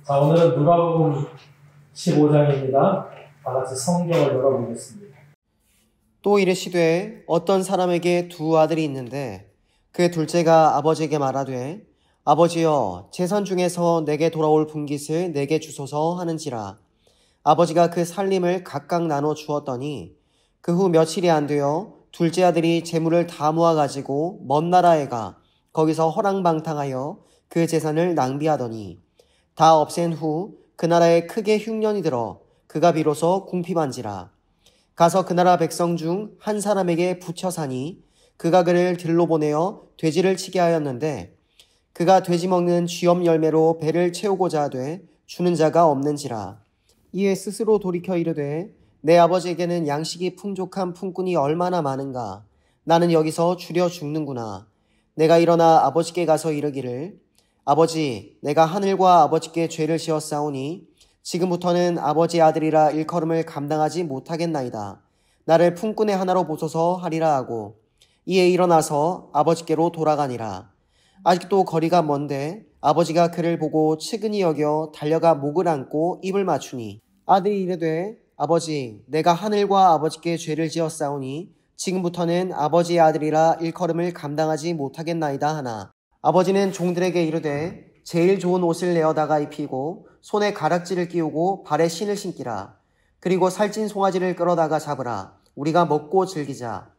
자, 오늘은 누가복음 15장입니다. 다 같이 성경을 열어보겠습니다. 또 이르시되 어떤 사람에게 두 아들이 있는데 그 둘째가 아버지에게 말하되 아버지여 재산 중에서 내게 돌아올 분깃을 내게 주소서 하는지라. 아버지가 그 살림을 각각 나눠 주었더니 그 후 며칠이 안 되어 둘째 아들이 재물을 다 모아가지고 먼 나라에 가 거기서 허랑방탕하여 그 재산을 낭비하더니 다 없앤 후 그 나라에 크게 흉년이 들어 그가 비로소 궁핍한지라. 가서 그 나라 백성 중 한 사람에게 붙여 사니 그가 그를 들로 보내어 돼지를 치게 하였는데 그가 돼지 먹는 쥐엄 열매로 배를 채우고자 하되 주는 자가 없는지라. 이에 스스로 돌이켜 이르되 내 아버지에게는 양식이 풍족한 품꾼이 얼마나 많은가. 나는 여기서 줄여 죽는구나. 내가 일어나 아버지께 가서 이르기를 아버지, 내가 하늘과 아버지께 죄를 지었사오니 지금부터는 아버지의 아들이라 일컬음을 감당하지 못하겠나이다. 나를 품꾼의 하나로 보소서 하리라 하고 이에 일어나서 아버지께로 돌아가니라. 아직도 거리가 먼데 아버지가 그를 보고 측은히 여겨 달려가 목을 안고 입을 맞추니 아들이 이르되 아버지, 내가 하늘과 아버지께 죄를 지었사오니 지금부터는 아버지의 아들이라 일컬음을 감당하지 못하겠나이다 하나. 아버지는 종들에게 이르되 제일 좋은 옷을 내어다가 입히고 손에 가락지를 끼우고 발에 신을 신기라. 그리고 살찐 송아지를 끌어다가 잡으라. 우리가 먹고 즐기자.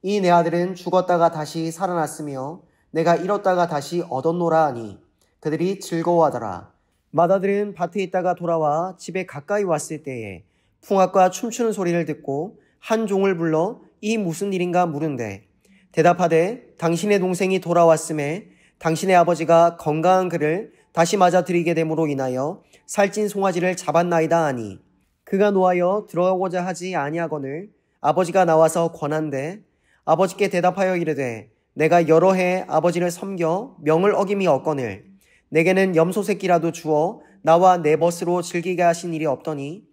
이 내 아들은 죽었다가 다시 살아났으며 내가 잃었다가 다시 얻었노라 하니 그들이 즐거워하더라. 맏아들은 밭에 있다가 돌아와 집에 가까이 왔을 때에 풍악과 춤추는 소리를 듣고 한 종을 불러 이 무슨 일인가 물은데 대답하되 당신의 동생이 돌아왔음에 당신의 아버지가 건강한 그를 다시 맞아들이게 됨으로 인하여 살찐 송아지를 잡았나이다 하니 그가 노하여 들어가고자 하지 아니하거늘 아버지가 나와서 권한대 아버지께 대답하여 이르되 내가 여러 해 아버지를 섬겨 명을 어김이 없거늘 내게는 염소 새끼라도 주어 나와 내 벗으로 즐기게 하신 일이 없더니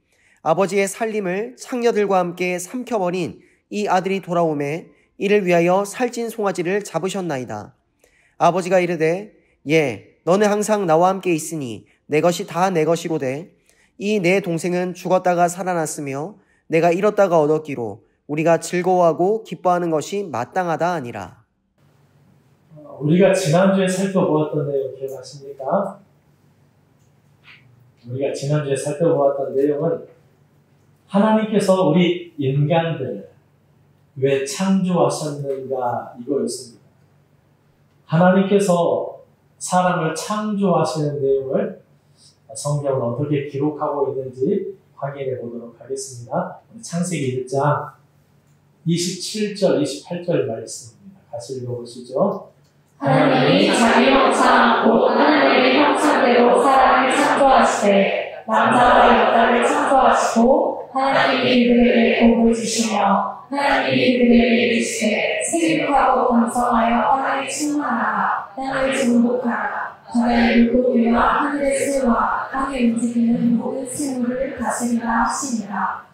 아버지의 살림을 창녀들과 함께 삼켜버린 이 아들이 돌아오매 이를 위하여 살찐 송아지를 잡으셨나이다. 아버지가 이르되 예, 너는 항상 나와 함께 있으니 내 것이 다 내 것이로되 이 내 동생은 죽었다가 살아났으며 내가 잃었다가 얻었기로 우리가 즐거워하고 기뻐하는 것이 마땅하다 아니라. 우리가 지난주에 살펴보았던 내용 기억하십니까? 우리가 지난주에 살펴보았던 내용은 하나님께서 우리 인간들을 왜 창조하셨는가 이거였습니다. 하나님께서 사람을 창조하시는 내용을 성경은 어떻게 기록하고 있는지 확인해 보도록 하겠습니다. 창세기 1장 27절, 28절 말씀입니다. 같이 읽어보시죠. 하나님이 자기 형상 곧 하나님의 형상대로 사람을 창조하시되 남자와 여자를 창조하시고 하나님이 그들에게 복을 주시며 하나님이 그들에게 이르시되 생육하고 번성하여 땅을 충만하라 땅을 정복하라 바다의 물고기와 하늘의 새와 땅에 움직이는 모든 생물을 다스리라 하시니라.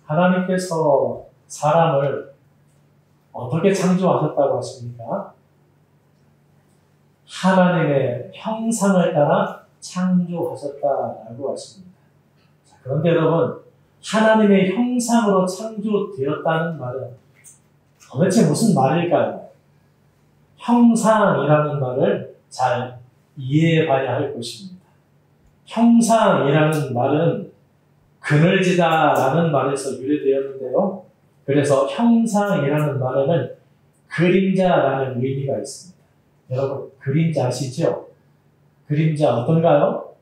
하나님께서 사람을 어떻게 창조하셨다고 하십니까? 하나님의 형상을 따라 창조하셨다라고 하십니다. 자, 그런데 여러분, 하나님의 형상으로 창조되었다는 말은 도대체 무슨 말일까요? 형상이라는 말을 잘 이해해 봐야 할 것입니다. 형상이라는 말은 그늘지다라는 말에서 유래되었는데요. 그래서 형상이라는 말에는 그림자라는 의미가 있습니다. 여러분, 그림자 아시죠? 그림자 어떤가요?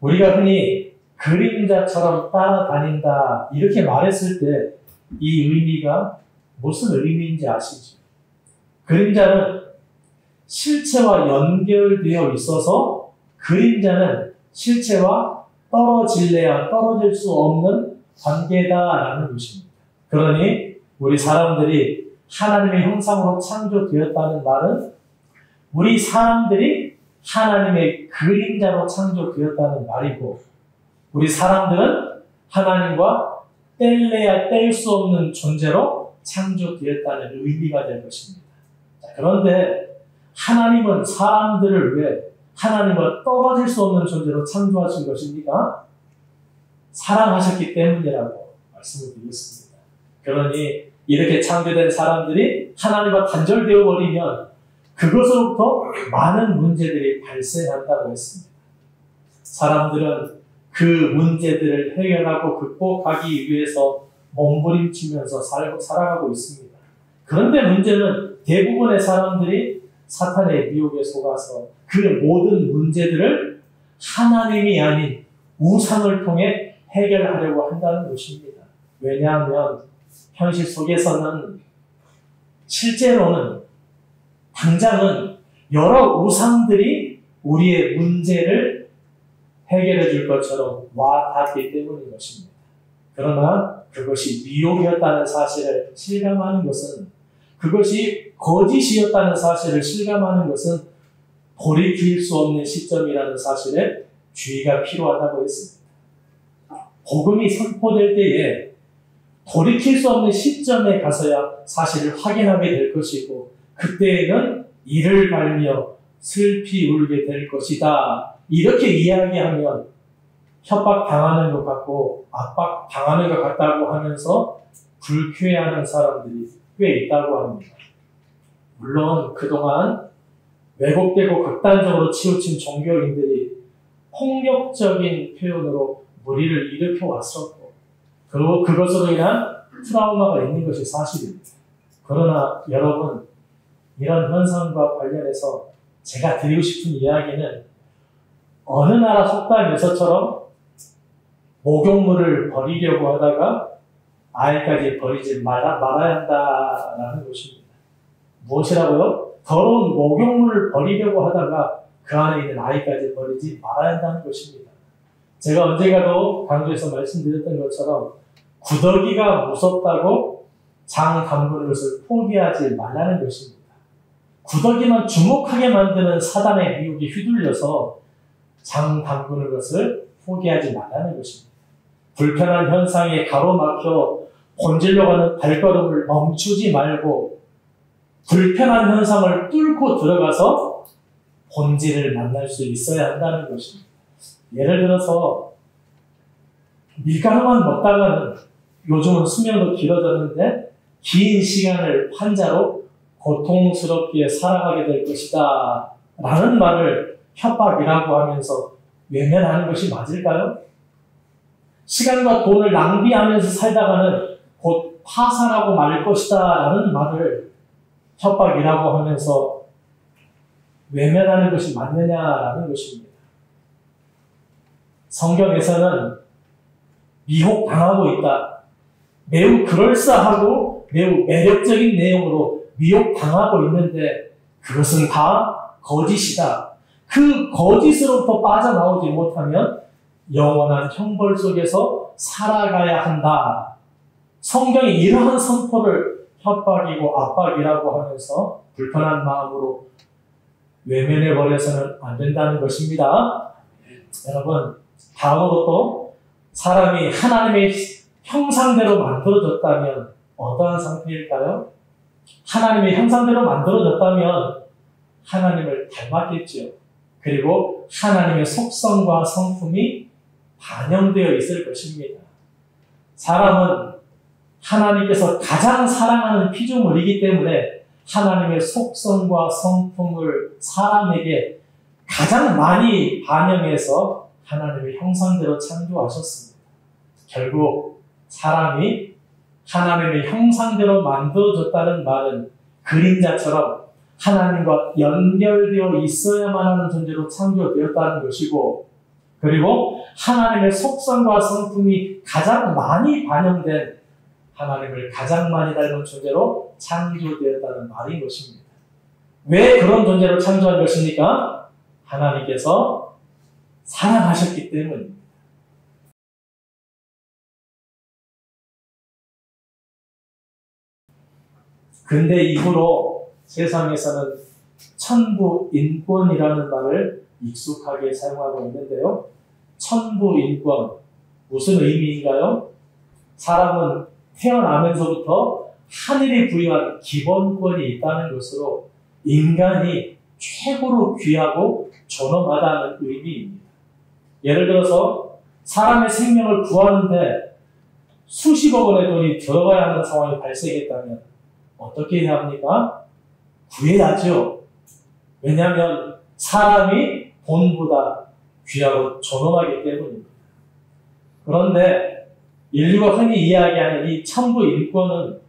우리가 흔히 그림자처럼 따라다닌다 이렇게 말했을 때 이 의미가 무슨 의미인지 아시죠? 그림자는 실체와 연결되어 있어서 그림자는 실체와 떨어질래야 떨어질 수 없는 관계다라는 것입니다. 그러니 우리 사람들이 하나님의 형상으로 창조되었다는 말은 우리 사람들이 하나님의 그림자로 창조되었다는 말이고 우리 사람들은 하나님과 뗄래야 뗄 수 없는 존재로 창조되었다는 의미가 될 것입니다. 자, 그런데 하나님은 사람들을 왜 하나님과 떨어질 수 없는 존재로 창조하신 것입니까? 사랑하셨기 때문이라고 말씀을 드렸습니다. 그러니 이렇게 창조된 사람들이 하나님과 단절되어 버리면 그것으로부터 많은 문제들이 발생한다고 했습니다. 사람들은 그 문제들을 해결하고 극복하기 위해서 몸부림치면서 살아가고 있습니다. 그런데 문제는 대부분의 사람들이 사탄의 미혹에 속아서 그 모든 문제들을 하나님이 아닌 우상을 통해 해결하려고 한다는 것입니다. 왜냐하면 현실 속에서는 실제로는 당장은 여러 우상들이 우리의 문제를 해결해 줄 것처럼 와 닿기 때문인 것입니다. 그러나 그것이 미혹이었다는 사실을 실감하는 것은, 그것이 거짓이었다는 사실을 실감하는 것은 돌이킬 수 없는 시점이라는 사실에 주의가 필요하다고 했습니다. 복음이 선포될 때에 돌이킬 수 없는 시점에 가서야 사실을 확인하게 될 것이고, 그때에는 이를 갈며 슬피 울게 될 것이다. 이렇게 이야기하면 협박당하는 것 같고 압박당하는 것 같다고 하면서 불쾌해하는 사람들이 꽤 있다고 합니다. 물론 그동안 왜곡되고 극단적으로 치우친 종교인들이 폭력적인 표현으로 무리를 일으켜 왔었고, 그리고 그것으로 인한 트라우마가 있는 것이 사실입니다. 그러나 여러분, 이런 현상과 관련해서 제가 드리고 싶은 이야기는 어느 나라 속담에서처럼 목욕물을 버리려고 하다가 아이까지 버리지 말아야 한다라는 것입니다. 무엇이라고요? 더러운 목욕물을 버리려고 하다가 그 안에 있는 아이까지 버리지 말아야 한다는 것입니다. 제가 언젠가도 강조해서 말씀드렸던 것처럼 구더기가 무섭다고 장 담그는 것을 포기하지 말라는 것입니다. 구더기만 주목하게 만드는 사단의 미혹에 휘둘려서 장 담그는 것을 포기하지 말라는 것입니다. 불편한 현상에 가로막혀 본질로 가는 발걸음을 멈추지 말고 불편한 현상을 뚫고 들어가서 본질을 만날 수 있어야 한다는 것입니다. 예를 들어서 밀가루만 먹다가는, 요즘은 수명도 길어졌는데 긴 시간을 환자로 고통스럽게 살아가게 될 것이다 라는 말을 협박이라고 하면서 외면하는 것이 맞을까요? 시간과 돈을 낭비하면서 살다가는 곧 파산하고 말 것이다 라는 말을 협박이라고 하면서 외면하는 것이 맞느냐라는 것입니다. 성경에서는 미혹당하고 있다, 매우 그럴싸하고 매우 매력적인 내용으로 미혹당하고 있는데 그것은 다 거짓이다. 그 거짓으로부터 빠져나오지 못하면 영원한 형벌 속에서 살아가야 한다. 성경이 이러한 선포를 협박이고 압박이라고 하면서 불편한 마음으로 외면해버려서는 안 된다는 것입니다. 여러분, 다음으로 또 사람이 하나님의 형상대로 만들어졌다면 어떠한 상태일까요? 하나님의 형상대로 만들어졌다면 하나님을 닮았겠지요. 그리고 하나님의 속성과 성품이 반영되어 있을 것입니다. 사람은 하나님께서 가장 사랑하는 피조물이기 때문에 하나님의 속성과 성품을 사람에게 가장 많이 반영해서 하나님의 형상대로 창조하셨습니다. 결국 사람이 하나님의 형상대로 만들어졌다는 말은 그림자처럼 하나님과 연결되어 있어야만 하는 존재로 창조되었다는 것이고, 그리고 하나님의 속성과 성품이 가장 많이 반영된 하나님을 가장 많이 닮은 존재로 창조되었다는 말인 것입니다. 왜 그런 존재로 창조한 것입니까? 하나님께서 사랑하셨기 때문입니다. 근대 이후로 세상에서는 천부인권이라는 말을 익숙하게 사용하고 있는데요. 천부인권, 무슨 의미인가요? 사람은 태어나면서부터 하늘이 부여한 기본권이 있다는 것으로 인간이 최고로 귀하고 존엄하다는 의미입니다. 예를 들어서 사람의 생명을 구하는데 수십억 원의 돈이 들어가야 하는 상황이 발생했다면 어떻게 해야 합니까? 구해야죠. 왜냐하면 사람이 돈보다 귀하고 존엄하기 때문입니다. 그런데 인류가 흔히 이야기하는 이 천부 인권은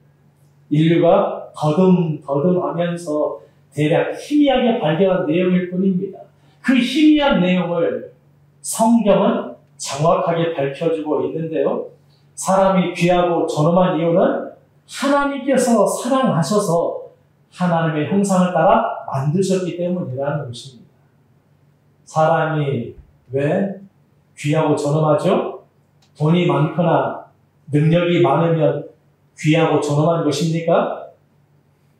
인류가 더듬하면서 대략 희미하게 발견한 내용일 뿐입니다. 그 희미한 내용을 성경은 정확하게 밝혀주고 있는데요. 사람이 귀하고 존엄한 이유는 하나님께서 사랑하셔서 하나님의 형상을 따라 만드셨기 때문이라는 것입니다. 사람이 왜 귀하고 존엄하죠? 돈이 많거나 능력이 많으면 귀하고 존엄한 것입니까?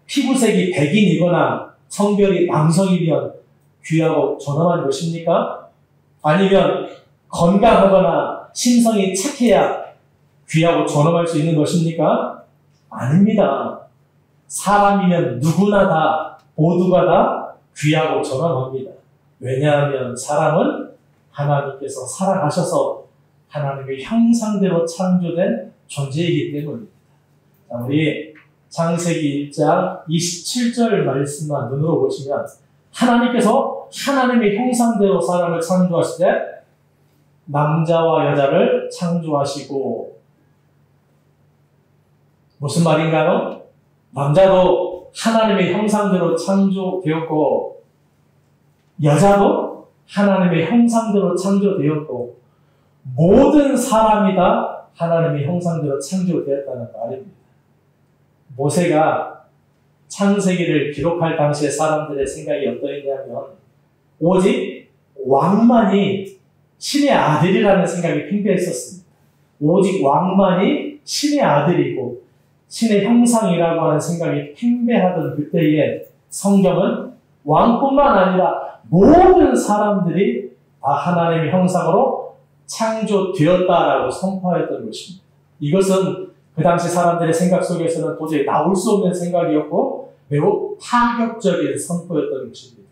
피부색이 백인이거나 성별이 남성이면 귀하고 존엄한 것입니까? 아니면 건강하거나 심성이 착해야 귀하고 존엄할 수 있는 것입니까? 아닙니다. 사람이면 누구나 다, 모두가 다 귀하고 존엄합니다. 왜냐하면 사람은 하나님께서 사랑하셔서 하나님의 형상대로 창조된 존재이기 때문입니다. 자, 우리 창세기 1장 27절 말씀만 눈으로 보시면 하나님께서 하나님의 형상대로 사람을 창조하실 때 남자와 여자를 창조하시고 무슨 말인가요? 남자도 하나님의 형상대로 창조되었고 여자도 하나님의 형상대로 창조되었고 모든 사람이 다 하나님의 형상대로 창조되었다는 말입니다. 모세가 창세기를 기록할 당시에 사람들의 생각이 어떠했냐면 오직 왕만이 신의 아들이라는 생각이 팽배했었습니다. 오직 왕만이 신의 아들이고 신의 형상이라고 하는 생각이 팽배하던 그때에 성경은 왕뿐만 아니라 모든 사람들이 다 하나님의 형상으로 창조되었다라고 선포했던 것입니다. 이것은 그 당시 사람들의 생각 속에서는 도저히 나올 수 없는 생각이었고 매우 파격적인 선포였던 것입니다.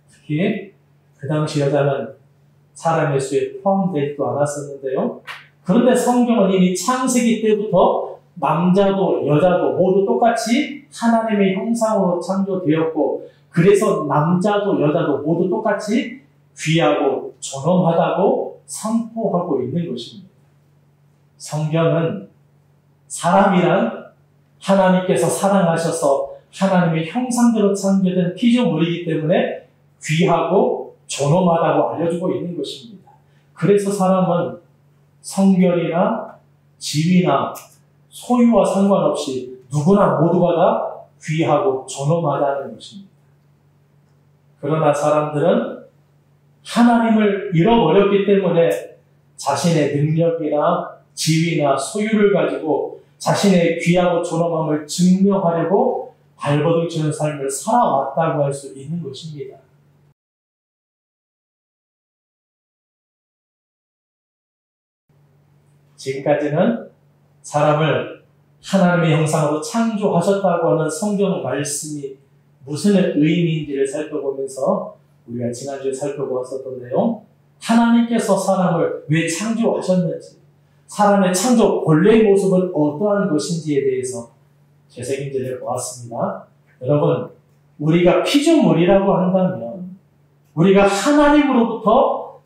특히 그 당시 여자는 사람의 수에 포함되지도 않았었는데요. 그런데 성경은 이미 창세기 때부터 남자도 여자도 모두 똑같이 하나님의 형상으로 창조되었고 그래서 남자도 여자도 모두 똑같이 귀하고 존엄하다고 선포하고 있는 것입니다. 성경은 사람이란 하나님께서 사랑하셔서 하나님의 형상대로 창조된 피조물이기 때문에 귀하고 존엄하다고 알려주고 있는 것입니다. 그래서 사람은 성별이나 지위나 소유와 상관없이 누구나 모두가 다 귀하고 존엄하다는 것입니다. 그러나 사람들은 하나님을 잃어버렸기 때문에 자신의 능력이나 지위나 소유를 가지고 자신의 귀하고 존엄함을 증명하려고 발버둥치는 삶을 살아왔다고 할 수 있는 것입니다. 지금까지는 사람을 하나님의 형상으로 창조하셨다고 하는 성경 말씀이 무슨 의미인지를 살펴보면서 우리가 지난주에 살펴보았었던 내용, 하나님께서 사람을 왜 창조하셨는지, 사람의 창조 본래의 모습은 어떠한 것인지에 대해서 재새김질해 보았습니다. 여러분, 우리가 피조물이라고 한다면, 우리가 하나님으로부터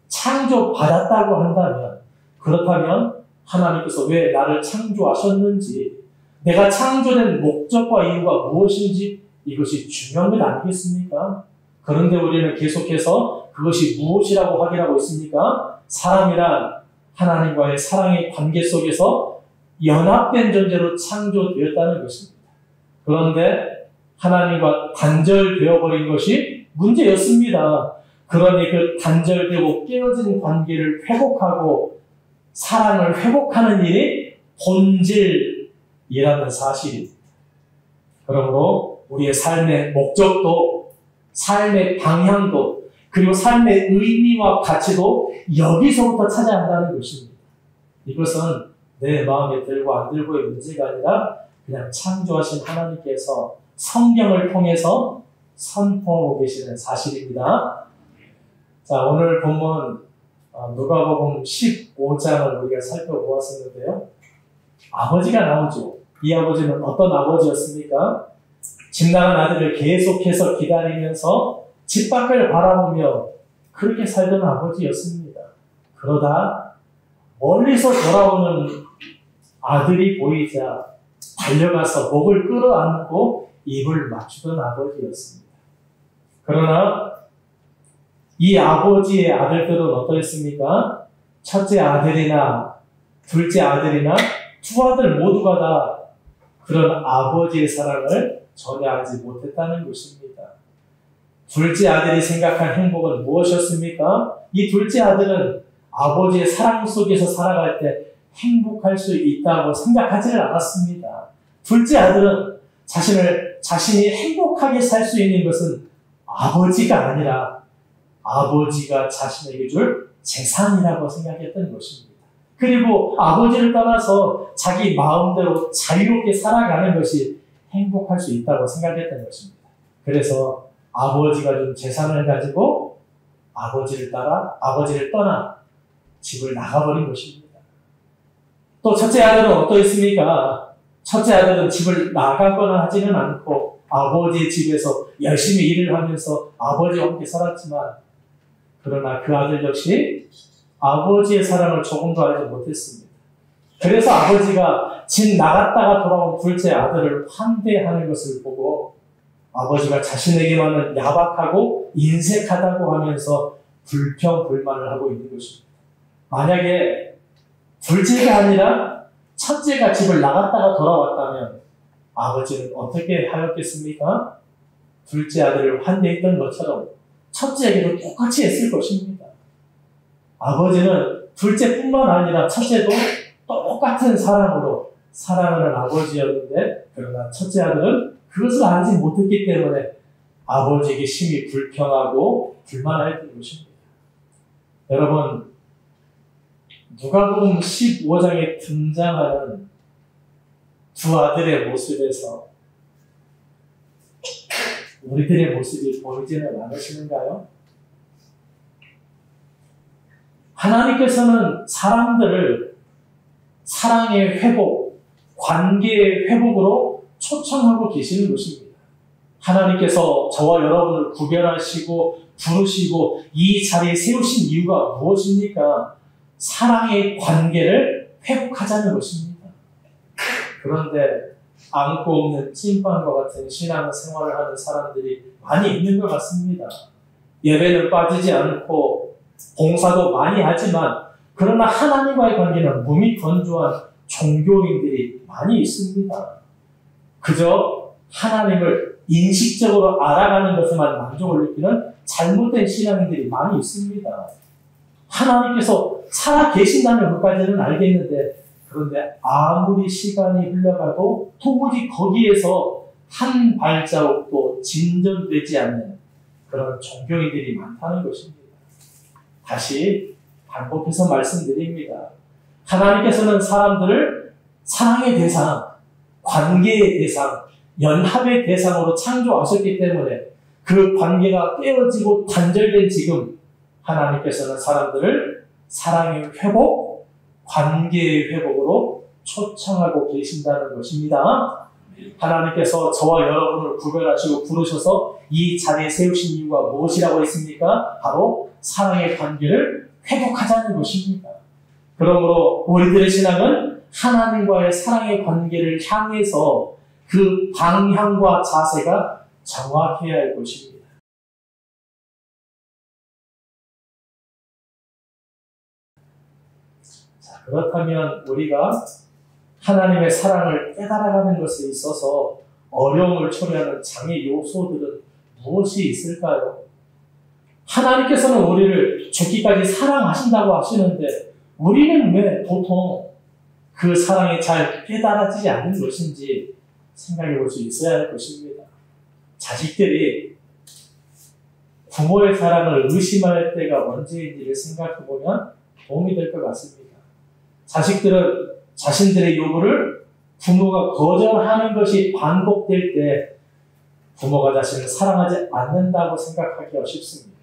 창조받았다고 한다면, 그렇다면 하나님께서 왜 나를 창조하셨는지, 내가 창조된 목적과 이유가 무엇인지 이것이 중요한 것 아니겠습니까? 그런데 우리는 계속해서 그것이 무엇이라고 확인하고 있습니까? 사람이란 하나님과의 사랑의 관계 속에서 연합된 존재로 창조되었다는 것입니다. 그런데 하나님과 단절되어버린 것이 문제였습니다. 그러니 그 단절되고 깨어진 관계를 회복하고 사랑을 회복하는 일이 본질이라는 사실입니다. 그러므로 우리의 삶의 목적도, 삶의 방향도, 그리고 삶의 의미와 가치도 여기서부터 찾아야 한다는 것입니다. 이것은 내 마음에 들고 안 들고의 문제가 아니라 그냥 창조하신 하나님께서 성경을 통해서 선포하고 계시는 사실입니다. 자, 오늘 본문 누가복음 15장을 우리가 살펴보았었는데요. 아버지가 나오죠. 이 아버지는 어떤 아버지였습니까? 집 나간 아들을 계속해서 기다리면서 집 밖을 바라보며 그렇게 살던 아버지였습니다. 그러다 멀리서 돌아오는 아들이 보이자 달려가서 목을 끌어안고 입을 맞추던 아버지였습니다. 그러나 이 아버지의 아들들은 어떠했습니까? 첫째 아들이나 둘째 아들이나 두 아들 모두가 다 그런 아버지의 사랑을 전혀 알지 못했다는 것입니다. 둘째 아들이 생각한 행복은 무엇이었습니까? 이 둘째 아들은 아버지의 사랑 속에서 살아갈 때 행복할 수 있다고 생각하지를 않았습니다. 둘째 아들은 자신이 행복하게 살 수 있는 것은 아버지가 아니라 아버지가 자신에게 줄 재산이라고 생각했던 것입니다. 그리고 아버지를 떠나서 자기 마음대로 자유롭게 살아가는 것이 행복할 수 있다고 생각했던 것입니다. 그래서 아버지가 준 재산을 가지고 아버지를 떠나 집을 나가버린 것입니다. 또 첫째 아들은 어떠했습니까? 첫째 아들은 집을 나가거나 하지는 않고 아버지의 집에서 열심히 일을 하면서 아버지와 함께 살았지만 그러나 그 아들 역시 아버지의 사랑을 조금도 알지 못했습니다. 그래서 아버지가 집 나갔다가 돌아온 둘째 아들을 환대하는 것을 보고 아버지가 자신에게만은 야박하고 인색하다고 하면서 불평불만을 하고 있는 것입니다. 만약에 둘째가 아니라 첫째가 집을 나갔다가 돌아왔다면 아버지는 어떻게 하였겠습니까? 둘째 아들을 환대했던 것처럼 첫째에게도 똑같이 했을 것입니다. 아버지는 둘째뿐만 아니라 첫째도 똑같은 사랑으로 사랑하는 아버지였는데 그러나 첫째 아들은 그것을 알지 못했기 때문에 아버지에게 심히 불평하고 불만하였던 것입니다. 여러분, 누가복음 15장에 등장하는 두 아들의 모습에서 우리들의 모습이 보이지는 않으시는가요? 하나님께서는 사람들을 사랑의 회복, 관계의 회복으로 초청하고 계시는 것입니다. 하나님께서 저와 여러분을 구별하시고 부르시고 이 자리에 세우신 이유가 무엇입니까? 사랑의 관계를 회복하자는 것입니다. 그런데 안고 없는 찐빵과 같은 신앙생활을 하는 사람들이 많이 있는 것 같습니다. 예배는 빠지지 않고 봉사도 많이 하지만 그러나 하나님과의 관계는 몸이 건조한 종교인들이 많이 있습니다. 그저 하나님을 인식적으로 알아가는 것에만 만족을 느끼는 잘못된 신앙인들이 많이 있습니다. 하나님께서 살아 계신다는 것까지는 알겠는데 그런데 아무리 시간이 흘러가도 도무지 거기에서 한 발자국도 진전되지 않는 그런 종교인들이 많다는 것입니다. 다시 반복해서 말씀드립니다. 하나님께서는 사람들을 사랑의 대상, 관계의 대상, 연합의 대상으로 창조하셨기 때문에 그 관계가 깨어지고 단절된 지금 하나님께서는 사람들을 사랑의 회복, 관계의 회복으로 초청하고 계신다는 것입니다. 하나님께서 저와 여러분을 구별하시고 부르셔서 이 자리에 세우신 이유가 무엇이라고 했습니까? 바로 사랑의 관계를 회복하자는 것입니다. 그러므로 우리들의 신앙은 하나님과의 사랑의 관계를 향해서 그 방향과 자세가 정확해야 할 것입니다. 자, 그렇다면 우리가 하나님의 사랑을 깨달아가는 것에 있어서 어려움을 초래하는 장애 요소들은 무엇이 있을까요? 하나님께서는 우리를 죽기까지 사랑하신다고 하시는데 우리는 왜 보통 그 사랑이 잘 깨달아지지 않는 것인지 생각해 볼 수 있어야 할 것입니다. 자식들이 부모의 사랑을 의심할 때가 언제인지를 생각해 보면 도움이 될 것 같습니다. 자식들은 자신들의 요구를 부모가 거절하는 것이 반복될 때 부모가 자신을 사랑하지 않는다고 생각하기가 쉽습니다.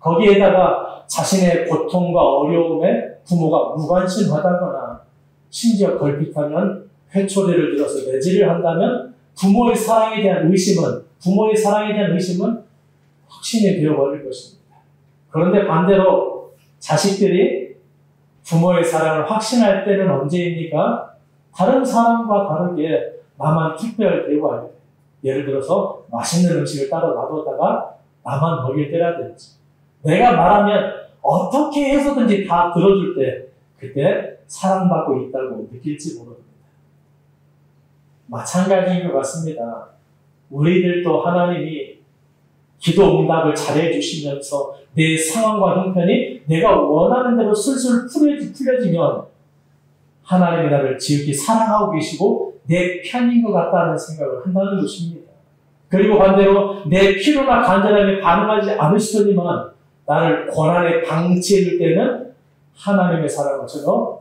거기에다가 자신의 고통과 어려움에 부모가 무관심하다거나 심지어 걸핏하면 회초리를 들어서 내지를 한다면 부모의 사랑에 대한 의심은 확신이 되어버릴 것입니다. 그런데 반대로 자식들이 부모의 사랑을 확신할 때는 언제입니까? 다른 사람과 다르게 나만 특별 대우할 때. 예를 들어서 맛있는 음식을 따로 놔뒀다가 나만 먹일 때라든지 내가 말하면 어떻게 해서든지 다 들어줄 때 그때 사랑받고 있다고 느낄지 모릅니다. 마찬가지인 것 같습니다. 우리들도 하나님이 기도 응답을 잘해 주시면서 내 상황과 형편이 내가 원하는 대로 슬슬 풀려지면 하나님이 나를 지극히 사랑하고 계시고 내 편인 것 같다는 생각을 한다는 것입니다. 그리고 반대로 내 필요나 간절함에 반응하지 않으시더니만 나를 고난에 방치해 줄 때는 하나님의 사랑을 전혀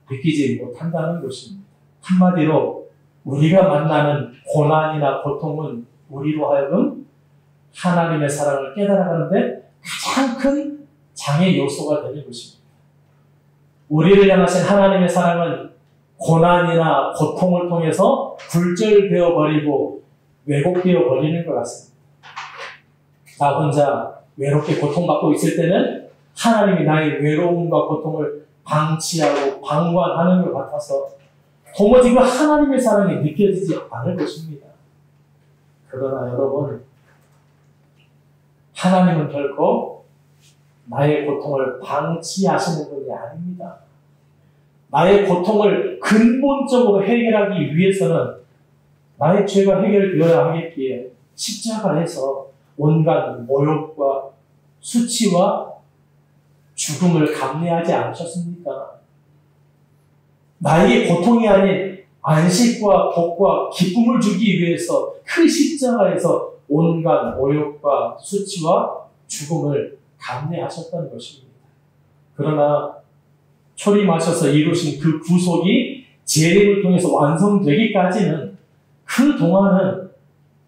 느끼지 못한다는 것입니다. 한마디로 우리가 만나는 고난이나 고통은 우리로 하여금 하나님의 사랑을 깨달아가는데 가장 큰 장애 요소가 되는 것입니다. 우리를 향하신 하나님의 사랑은 고난이나 고통을 통해서 굴절되어 버리고 왜곡되어 버리는 것 같습니다. 나 혼자 외롭게 고통받고 있을 때는 하나님이 나의 외로움과 고통을 방치하고 방관하는 것 같아서 도무지 그 하나님의 사랑이 느껴지지 않을 것입니다. 그러나 여러분, 하나님은 결코 나의 고통을 방치하시는 분이 아닙니다. 나의 고통을 근본적으로 해결하기 위해서는 나의 죄가 해결되어야 하겠기에 십자가에서 온갖 모욕과 수치와 죽음을 감내하지 않으셨습니까? 나에게 고통이 아닌 안식과 복과 기쁨을 주기 위해서 그 십자가에서 온갖 모욕과 수치와 죽음을 감내하셨다는 것입니다. 그러나 초림하셔서 이루신 그 구속이 재림을 통해서 완성되기까지는 그 동안은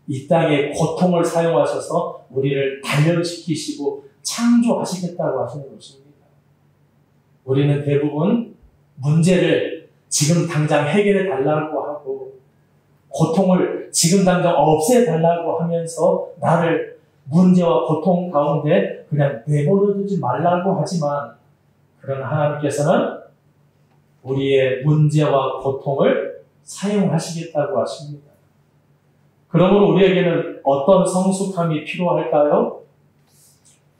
이 땅의 고통을 사용하셔서 우리를 단련시키시고 창조하시겠다고 하시는 것입니다. 우리는 대부분 문제를 지금 당장 해결해 달라고 하고 고통을 지금 당장 없애 달라고 하면서 나를 문제와 고통 가운데 그냥 내버려 두지 말라고 하지만 그러나 하나님께서는 우리의 문제와 고통을 사용하시겠다고 하십니다. 그러므로 우리에게는 어떤 성숙함이 필요할까요?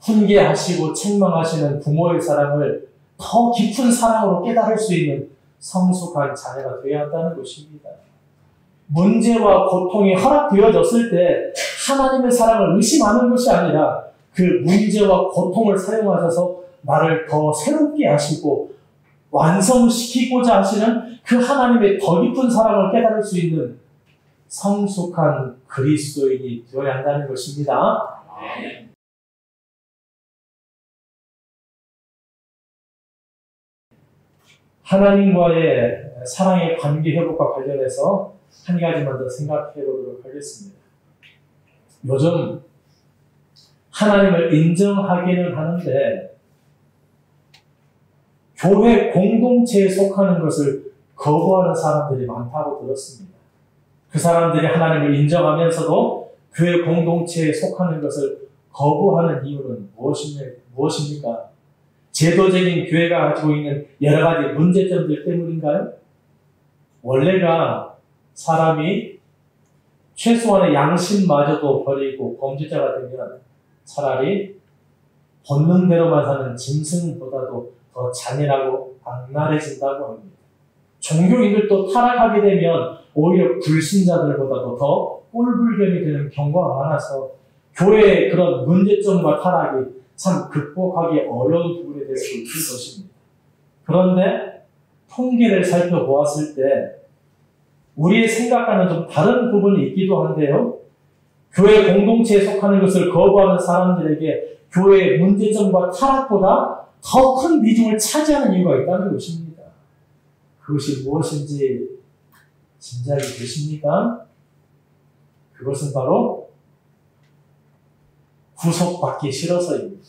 훈계하시고 책망하시는 부모의 사랑을 더 깊은 사랑으로 깨달을 수 있는 성숙한 자녀가 되어야 한다는 것입니다. 문제와 고통이 허락되어졌을 때 하나님의 사랑을 의심하는 것이 아니라 그 문제와 고통을 사용하셔서 나를 더 새롭게 하시고 완성시키고자 하시는 그 하나님의 더 깊은 사랑을 깨달을 수 있는 성숙한 그리스도인이 되어야 한다는 것입니다. 하나님과의 사랑의 관계 회복과 관련해서 한 가지만 더 생각해 보도록 하겠습니다. 요즘 하나님을 인정하기는 하는데 교회 공동체에 속하는 것을 거부하는 사람들이 많다고 들었습니다. 그 사람들이 하나님을 인정하면서도 교회 공동체에 속하는 것을 거부하는 이유는 무엇입니까? 제도적인 교회가 가지고 있는 여러 가지 문제점들 때문인가요? 원래가 사람이 최소한의 양심마저도 버리고 범죄자가 되면 차라리 본능대로만 사는 짐승보다도 더 잔인하고 악랄해진다고 합니다. 종교인들도 타락하게 되면 오히려 불신자들보다도 더 꼴불견이 되는 경우가 많아서 교회의 그런 문제점과 타락이 참 극복하기 어려운 부분이 될 수 있을 것입니다. 그런데 통계를 살펴보았을 때 우리의 생각과는 좀 다른 부분이 있기도 한데요. 교회 공동체에 속하는 것을 거부하는 사람들에게 교회의 문제점과 타락보다 더 큰 비중을 차지하는 이유가 있다는 것입니다. 그것이 무엇인지 짐작이 되십니까? 그것은 바로 구속받기 싫어서입니다.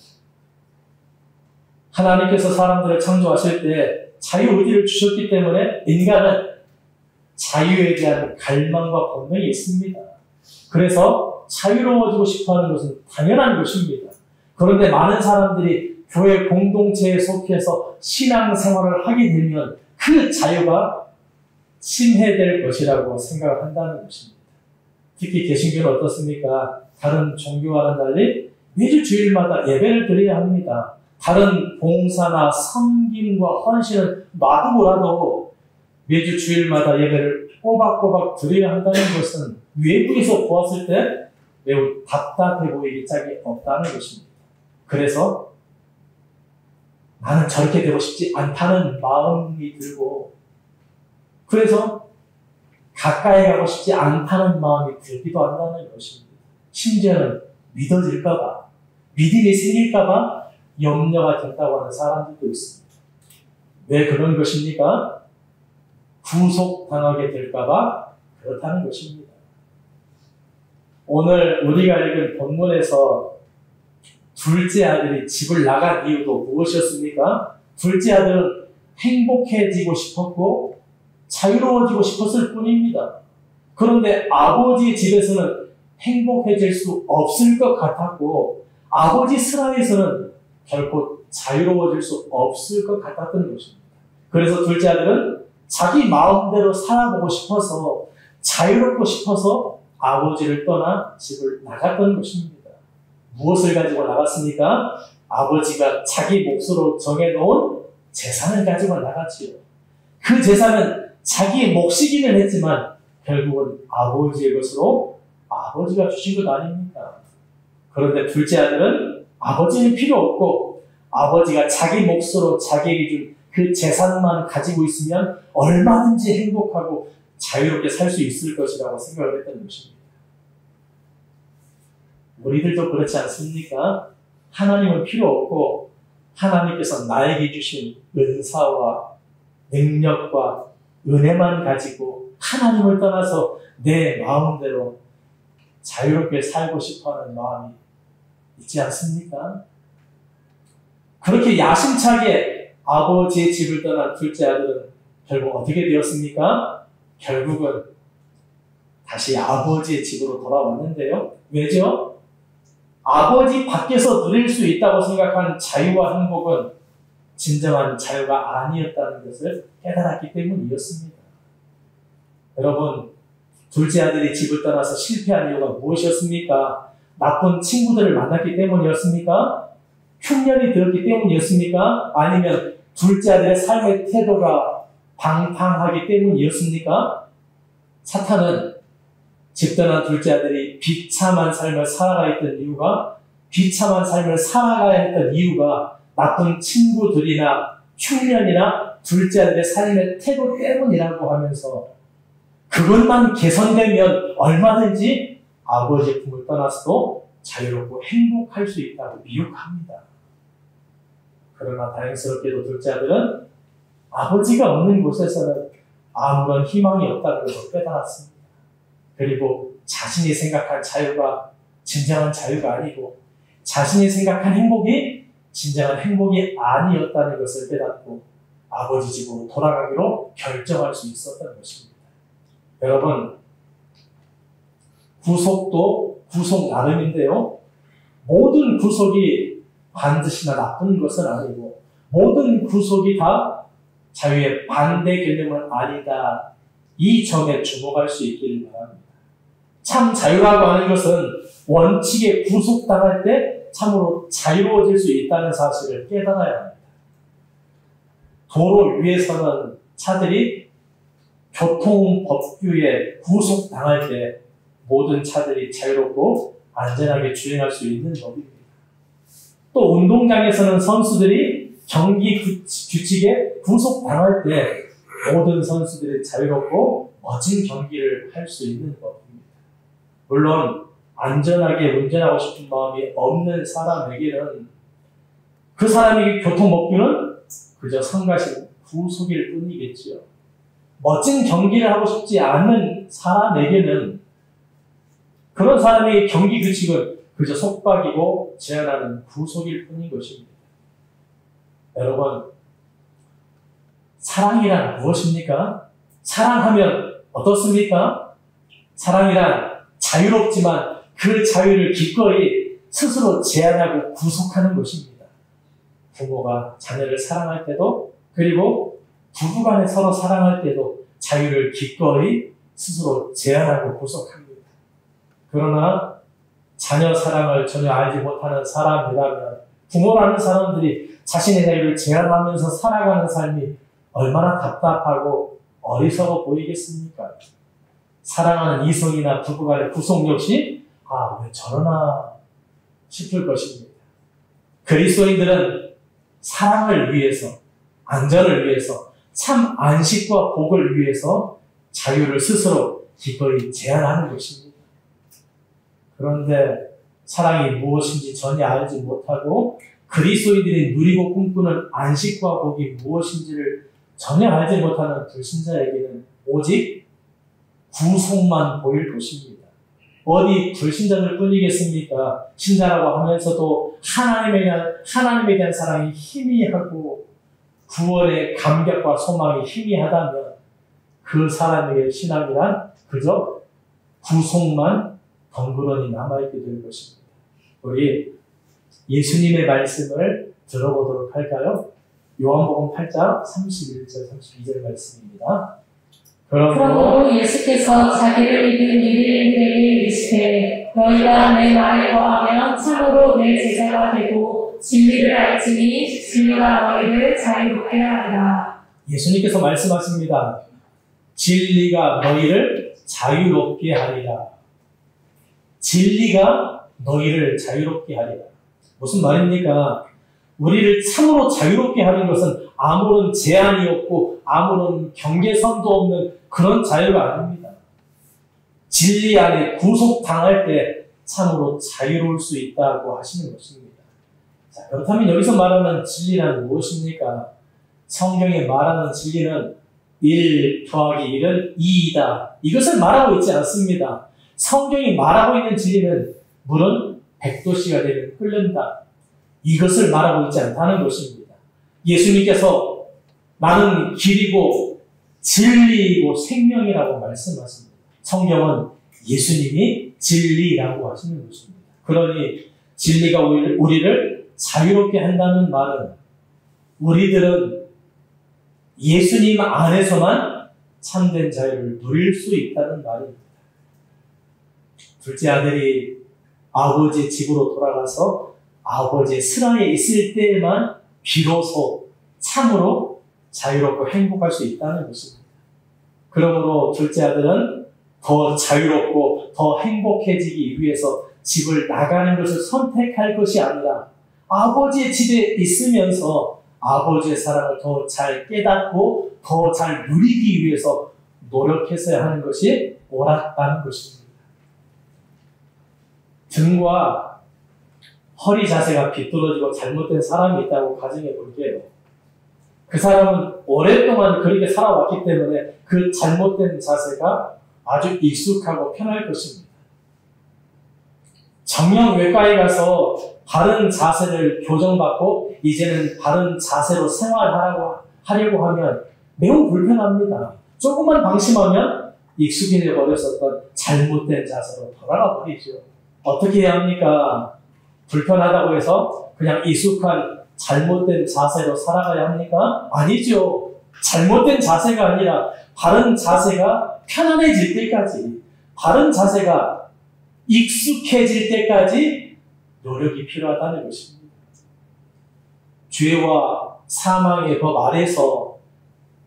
하나님께서 사람들을 창조하실 때 자유의지를 주셨기 때문에 인간은 자유에 대한 갈망과 본능이 있습니다. 그래서 자유로워지고 싶어하는 것은 당연한 것입니다. 그런데 많은 사람들이 교회 공동체에 속해서 신앙생활을 하게 되면 그 자유가 침해될 것이라고 생각을 한다는 것입니다. 특히 개신교는 어떻습니까? 다른 종교와는 달리 매주 주일마다 예배를 드려야 합니다. 다른 봉사나 섬김과 헌신을 놔두고라도 매주 주일마다 예배를 꼬박꼬박 드려야 한다는 것은 외부에서 보았을 때 매우 답답해 보이기 짝이 없다는 것입니다. 그래서 나는 저렇게 되고 싶지 않다는 마음이 들고, 그래서 가까이 가고 싶지 않다는 마음이 들기도 한다는 것입니다. 심지어는 믿어질까봐, 믿음이 생길까봐 염려가 된다고 하는 사람들도 있습니다. 왜 그런 것입니까? 구속당하게 될까봐 그렇다는 것입니다. 오늘 우리가 읽은 본문에서 둘째 아들이 집을 나간 이유도 무엇이었습니까? 둘째 아들은 행복해지고 싶었고 자유로워지고 싶었을 뿐입니다. 그런데 아버지 집에서는 행복해질 수 없을 것 같았고 아버지 슬하에서는 결코 자유로워질 수 없을 것 같았던 것입니다. 그래서 둘째 아들은 자기 마음대로 살아보고 싶어서 자유롭고 싶어서 아버지를 떠나 집을 나갔던 것입니다. 무엇을 가지고 나갔습니까? 아버지가 자기 몫으로 정해놓은 재산을 가지고 나갔지요. 그 재산은 자기의 몫이기는 했지만 결국은 아버지의 것으로 아버지가 주신 것 아닙니까? 그런데 둘째 아들은 아버지는 필요 없고 아버지가 자기 몫으로 자기에게 준 그 재산만 가지고 있으면 얼마든지 행복하고 자유롭게 살 수 있을 것이라고 생각을 했던 것입니다. 우리들도 그렇지 않습니까? 하나님은 필요 없고 하나님께서 나에게 주신 은사와 능력과 은혜만 가지고 하나님을 떠나서 내 마음대로 자유롭게 살고 싶어하는 마음이 있지 않습니까? 그렇게 야심차게 아버지의 집을 떠난 둘째 아들은 결국 어떻게 되었습니까? 결국은 다시 아버지의 집으로 돌아왔는데요. 왜죠? 아버지 밖에서 누릴 수 있다고 생각한 자유와 행복은 진정한 자유가 아니었다는 것을 깨달았기 때문이었습니다. 여러분, 둘째 아들이 집을 떠나서 실패한 이유가 무엇이었습니까? 나쁜 친구들을 만났기 때문이었습니까? 흉년이 들었기 때문이었습니까? 아니면 둘째 아들의 삶의 태도가 방탕하기 때문이었습니까? 사탄은 집 떠난 둘째 아들이 비참한 삶을 살아가야 했던 이유가, 비참한 삶을 살아가야 했던 이유가 나쁜 친구들이나 흉년이나 둘째 아들의 삶의 태도 때문이라고 하면서 그것만 개선되면 얼마든지 아버지의 품을 떠나서도 자유롭고 행복할 수 있다고 미혹합니다. 그러나 다행스럽게도 둘째 아들은 아버지가 없는 곳에서는 아무런 희망이 없다는 것을 깨달았습니다. 그리고 자신이 생각한 자유가 진정한 자유가 아니고 자신이 생각한 행복이 진정한 행복이 아니었다는 것을 깨닫고 아버지 집으로 돌아가기로 결정할 수 있었던 것입니다. 여러분, 구속도 구속 나름인데요. 모든 구속이 반드시나 나쁜 것은 아니고 모든 구속이 다 자유의 반대 개념은 아니다. 이 점에 주목할 수 있기를 바랍니다. 참 자유라고 하는 것은 원칙에 구속당할 때 참으로 자유로워질 수 있다는 사실을 깨달아야 합니다. 도로 위에서는 차들이 교통법규에 구속당할 때 모든 차들이 자유롭고 안전하게 주행할 수 있는 법입니다. 또 운동장에서는 선수들이 경기 규칙에 구속당할 때 모든 선수들이 자유롭고 멋진 경기를 할 수 있는 법입니다. 물론 안전하게 운전하고 싶은 마음이 없는 사람에게는 그 사람에게 교통법규는 그저 성가신 구속일 뿐이겠지요. 멋진 경기를 하고 싶지 않은 사람에게는 그런 사람의 경기 규칙은 그저 속박이고 제한하는 구속일 뿐인 것입니다. 여러분, 사랑이란 무엇입니까? 사랑하면 어떻습니까? 사랑이란 자유롭지만 그 자유를 기꺼이 스스로 제한하고 구속하는 것입니다. 부모가 자녀를 사랑할 때도, 그리고 부부간에 서로 사랑할 때도 자유를 기꺼이 스스로 제한하고 구속합니다. 그러나 자녀 사랑을 전혀 알지 못하는 사람이라면, 부모라는 사람들이 자신의 자유를 제한하면서 살아가는 삶이 얼마나 답답하고 어리석어 보이겠습니까? 사랑하는 이성이나 부부간의 구속 역시 왜 저러나 싶을 것입니다. 그리스도인들은 사랑을 위해서, 안전을 위해서, 참 안식과 복을 위해서 자유를 스스로 기꺼이 제한하는 것입니다. 그런데 사랑이 무엇인지 전혀 알지 못하고 그리스도인들이 누리고 꿈꾸는 안식과 복이 무엇인지를 전혀 알지 못하는 불신자에게는 오직 구속만 보일 것입니다. 어디 불신자들 뿐이겠습니까? 신자라고 하면서도 하나님에 대한 사랑이 희미하고 구원의 감격과 소망이 희미하다면 그 사람에게 신앙이란 그저 구속만 덩그러니 남아있게 될 것입니다. 우리 예수님의 말씀을 들어보도록 할까요? 요한복음 8장 31절 32절 말씀입니다. 그러므로 예수께서 자기를 믿은 유대인들에게 이르시되 너희가 내 말에 거하면 참으로 내 제자가 되고 진리를 알지니 진리가 너희를 자유롭게 하리라. 예수님께서 말씀하십니다. 진리가 너희를 자유롭게 하리라. 진리가 너희를 자유롭게 하리라. 무슨 말입니까? 우리를 참으로 자유롭게 하는 것은 아무런 제한이 없고 아무런 경계선도 없는 그런 자유가 아닙니다. 진리 안에 구속당할 때 참으로 자유로울 수 있다고 하시는 것입니다. 자, 그렇다면 여기서 말하는 진리란 무엇입니까? 성경에 말하는 진리는 1 더하기 1은 2이다. 이것을 말하고 있지 않습니다. 성경이 말하고 있는 진리는 물은 100도씨가 되면 끓는다. 이것을 말하고 있지 않다는 것입니다. 예수님께서 나는 길이고 진리이고 생명이라고 말씀하십니다. 성경은 예수님이 진리라고 하시는 것입니다. 그러니 진리가 우리를 자유롭게 한다는 말은 우리들은 예수님 안에서만 참된 자유를 누릴 수 있다는 말입니다. 둘째 아들이 아버지 집으로 돌아가서 아버지의 슬하에 있을 때에만 비로소 참으로 자유롭고 행복할 수 있다는 것입니다. 그러므로 둘째 아들은 더 자유롭고 더 행복해지기 위해서 집을 나가는 것을 선택할 것이 아니라 아버지의 집에 있으면서 아버지의 사랑을 더 잘 깨닫고 더 잘 누리기 위해서 노력했어야 하는 것이 옳았다는 것입니다. 등과 허리 자세가 비뚤어지고 잘못된 사람이 있다고 가정해 볼게요. 그 사람은 오랫동안 그렇게 살아왔기 때문에 그 잘못된 자세가 아주 익숙하고 편할 것입니다. 정형외과에 가서 바른 자세를 교정받고 이제는 바른 자세로 생활하려고 하면 매우 불편합니다. 조금만 방심하면 익숙해져 버렸었던 잘못된 자세로 돌아가 버리죠. 어떻게 해야 합니까? 불편하다고 해서 그냥 익숙한 잘못된 자세로 살아가야 합니까? 아니죠. 잘못된 자세가 아니라 바른 자세가 편안해질 때까지, 바른 자세가 익숙해질 때까지 노력이 필요하다는 것입니다. 죄와 사망의 법 아래서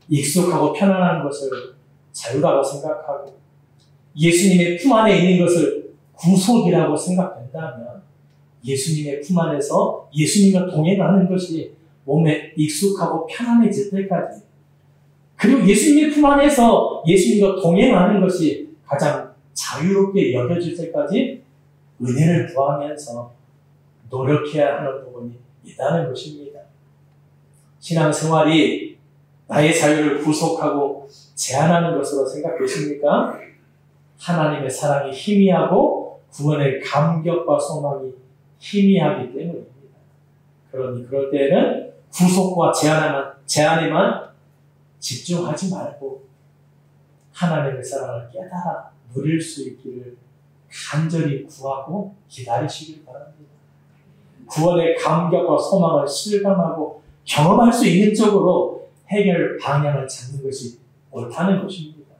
익숙하고 편안한 것을 자유라고 생각하고 예수님의 품 안에 있는 것을 구속이라고 생각된다면 예수님의 품 안에서 예수님과 동행하는 것이 몸에 익숙하고 편안해질 때까지, 그리고 예수님의 품 안에서 예수님과 동행하는 것이 가장 자유롭게 여겨질 때까지 은혜를 구하면서 노력해야 하는 부분이 있다는 것입니다. 신앙생활이 나의 자유를 구속하고 제한하는 것으로 생각되십니까? 하나님의 사랑이 희미하고 구원의 감격과 소망이 희미하기 때문입니다. 그러니 그럴 때에는 구속과 제한에만 집중하지 말고 하나님의 사랑을 깨달아 누릴 수 있기를 간절히 구하고 기다리시길 바랍니다. 구원의 감격과 소망을 실감하고 경험할 수 있는 쪽으로 해결 방향을 찾는 것이 옳다는 것입니다.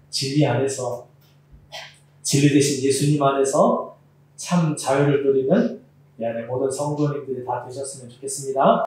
진리 안에서, 진리 대신 예수님 안에서 참 자유를 누리는 이 안에 모든 성도님들이 다 되셨으면 좋겠습니다.